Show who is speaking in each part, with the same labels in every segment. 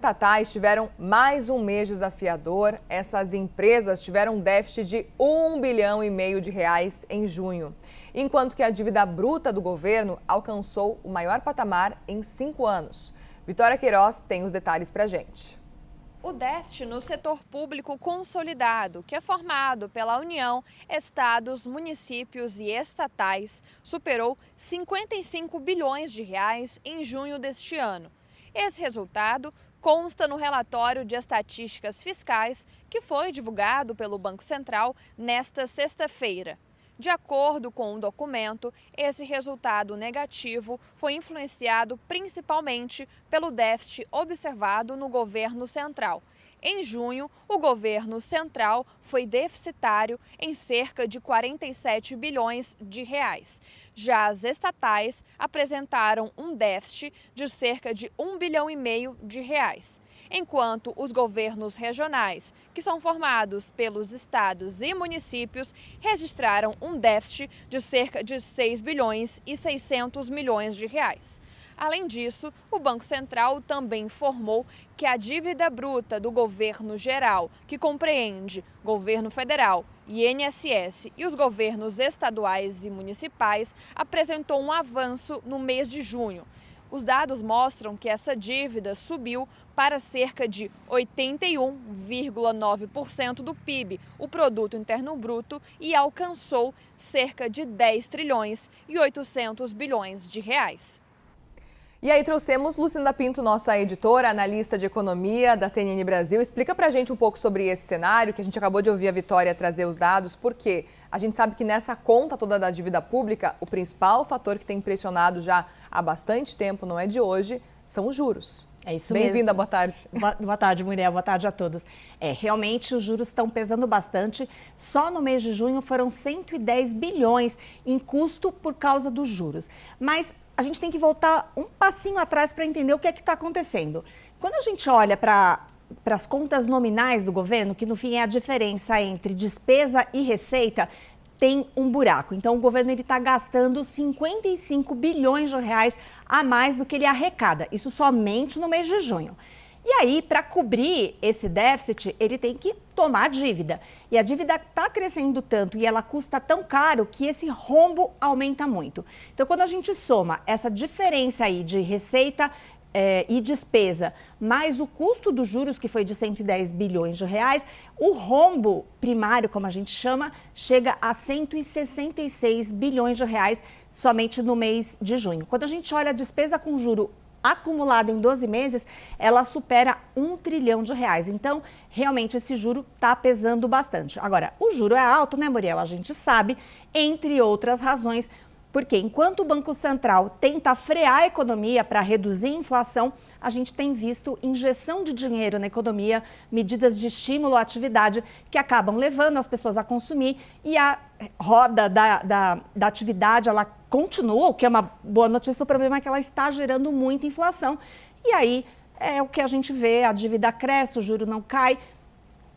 Speaker 1: Estatais tiveram mais um mês desafiador. Essas empresas tiveram um déficit de R$ 1,5 bilhão de reais em junho, enquanto que a dívida bruta do governo alcançou o maior patamar em 5 anos. Vitória Queiroz tem os detalhes pra gente.
Speaker 2: O déficit no setor público consolidado, que é formado pela União, estados, municípios e estatais, superou 55 bilhões de reais em junho deste ano. Esse resultado consta no relatório de estatísticas fiscais que foi divulgado pelo Banco Central nesta sexta-feira. De acordo com o documento, esse resultado negativo foi influenciado principalmente pelo déficit observado no governo central. Em junho, o governo central foi deficitário em cerca de 47 bilhões de reais. Já as estatais apresentaram um déficit de cerca de R$ 1,5 bilhão de reais. Enquanto os governos regionais, que são formados pelos estados e municípios, registraram um déficit de cerca de 6 bilhões e 600 milhões de reais. Além disso, o Banco Central também informou que a dívida bruta do governo geral, que compreende governo federal, INSS e os governos estaduais e municipais, apresentou um avanço no mês de junho. Os dados mostram que essa dívida subiu para cerca de 81,9% do PIB, o Produto Interno Bruto, e alcançou cerca de 10 trilhões e 800 bilhões de reais.
Speaker 1: E aí trouxemos Lucinda Pinto, nossa editora, analista de economia da CNN Brasil. Explica pra gente um pouco sobre esse cenário, que a gente acabou de ouvir a Vitória trazer os dados, porque a gente sabe que nessa conta toda da dívida pública, o principal fator que tem impressionado já há bastante tempo, não é de hoje, são os juros.
Speaker 3: É isso mesmo.
Speaker 1: Bem-vinda, boa tarde.
Speaker 3: Boa tarde, Muriel, boa tarde a todos. Realmente os juros estão pesando bastante. Só no mês de junho foram 110 bilhões em custo por causa dos juros. Mas a gente tem que voltar um passinho atrás para entender o que é que está acontecendo. Quando a gente olha para as contas nominais do governo, que no fim é a diferença entre despesa e receita, tem um buraco. Então, o governo está gastando 55 bilhões de reais a mais do que ele arrecada. Isso somente no mês de junho. E aí, para cobrir esse déficit, ele tem que tomar dívida. E a dívida está crescendo tanto e ela custa tão caro que esse rombo aumenta muito. Então, quando a gente soma essa diferença aí de receita e despesa, mais o custo dos juros, que foi de 110 bilhões de reais, o rombo primário, como a gente chama, chega a 166 bilhões de reais somente no mês de junho. Quando a gente olha a despesa com juro acumulada em 12 meses, ela supera 1 trilhão de reais. Então, realmente, esse juro está pesando bastante. Agora, o juro é alto, né, Muriel? A gente sabe, entre outras razões, porque enquanto o Banco Central tenta frear a economia para reduzir a inflação, a gente tem visto injeção de dinheiro na economia, medidas de estímulo à atividade que acabam levando as pessoas a consumir e a roda da atividade, ela continua, o que é uma boa notícia. O problema é que ela está gerando muita inflação e aí é o que a gente vê, a dívida cresce, o juro não cai,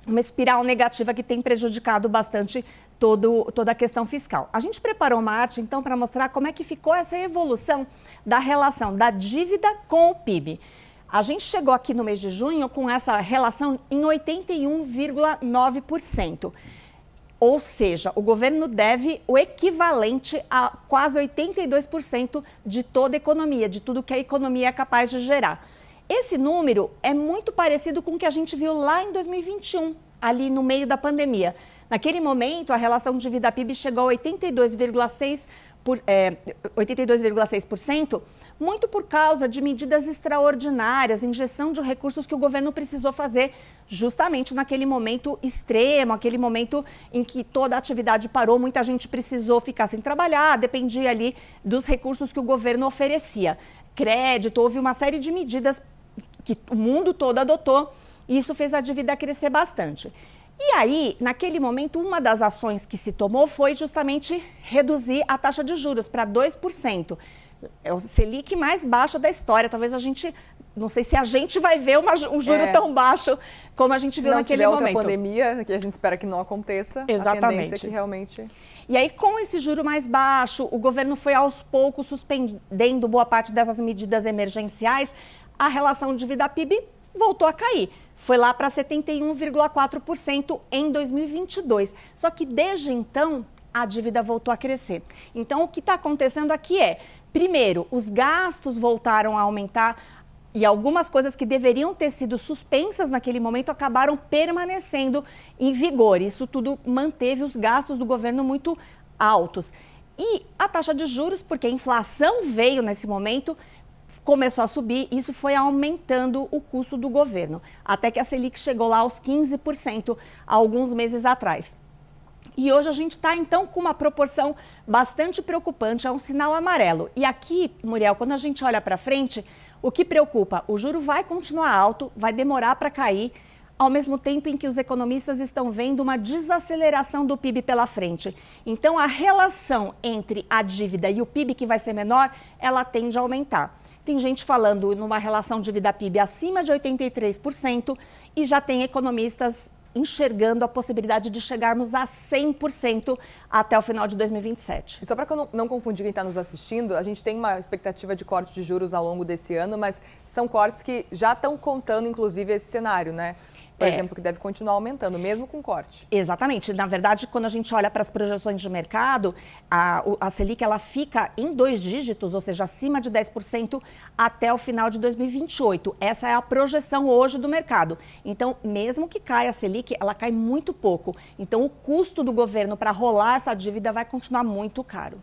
Speaker 3: uma espiral negativa que tem prejudicado bastante toda a questão fiscal. A gente preparou uma arte, então, para mostrar como é que ficou essa evolução da relação da dívida com o PIB. A gente chegou aqui no mês de junho com essa relação em 81,9%. Ou seja, o governo deve o equivalente a quase 82% de toda a economia, de tudo que a economia é capaz de gerar. Esse número é muito parecido com o que a gente viu lá em 2021, ali no meio da pandemia. Naquele momento, a relação dívida-PIB chegou a 82,6%, muito por causa de medidas extraordinárias, injeção de recursos que o governo precisou fazer justamente naquele momento extremo, aquele momento em que toda a atividade parou, muita gente precisou ficar sem trabalhar, dependia ali dos recursos que o governo oferecia. Crédito, houve uma série de medidas que o mundo todo adotou e isso fez a dívida crescer bastante. E aí, naquele momento, uma das ações que se tomou foi justamente reduzir a taxa de juros para 2%. É o Selic mais baixo da história. Talvez a gente, não sei se a gente vai ver um juro tão baixo como a gente viu naquele momento.
Speaker 1: Se não tiver outra pandemia, que a gente espera que não aconteça,
Speaker 3: exatamente.
Speaker 1: A tendência é que realmente...
Speaker 3: E aí, com esse juro mais baixo, o governo foi aos poucos suspendendo boa parte dessas medidas emergenciais. A relação dívida-PIB voltou a cair. Foi lá para 71,4% em 2022. Só que desde então, a dívida voltou a crescer. Então, o que está acontecendo aqui é, primeiro, os gastos voltaram a aumentar e algumas coisas que deveriam ter sido suspensas naquele momento acabaram permanecendo em vigor. Isso tudo manteve os gastos do governo muito altos. E a taxa de juros, porque a inflação veio nesse momento, começou a subir, isso foi aumentando o custo do governo, até que a Selic chegou lá aos 15% há alguns meses atrás. E hoje a gente está, então, com uma proporção bastante preocupante, é um sinal amarelo. E aqui, Muriel, quando a gente olha para frente, o que preocupa? O juro vai continuar alto, vai demorar para cair, ao mesmo tempo em que os economistas estão vendo uma desaceleração do PIB pela frente. Então, a relação entre a dívida e o PIB, que vai ser menor, ela tende a aumentar. Tem gente falando numa relação dívida-PIB acima de 83% e já tem economistas enxergando a possibilidade de chegarmos a 100% até o final de 2027.
Speaker 1: E só para não confundir quem está nos assistindo, a gente tem uma expectativa de corte de juros ao longo desse ano, mas são cortes que já estão contando, inclusive, esse cenário, né? Por exemplo, que deve continuar aumentando, mesmo com corte.
Speaker 3: Exatamente. Na verdade, quando a gente olha para as projeções de mercado, a Selic ela fica em 2 dígitos, ou seja, acima de 10% até o final de 2028. Essa é a projeção hoje do mercado. Então, mesmo que caia a Selic, ela cai muito pouco. Então, o custo do governo para rolar essa dívida vai continuar muito caro.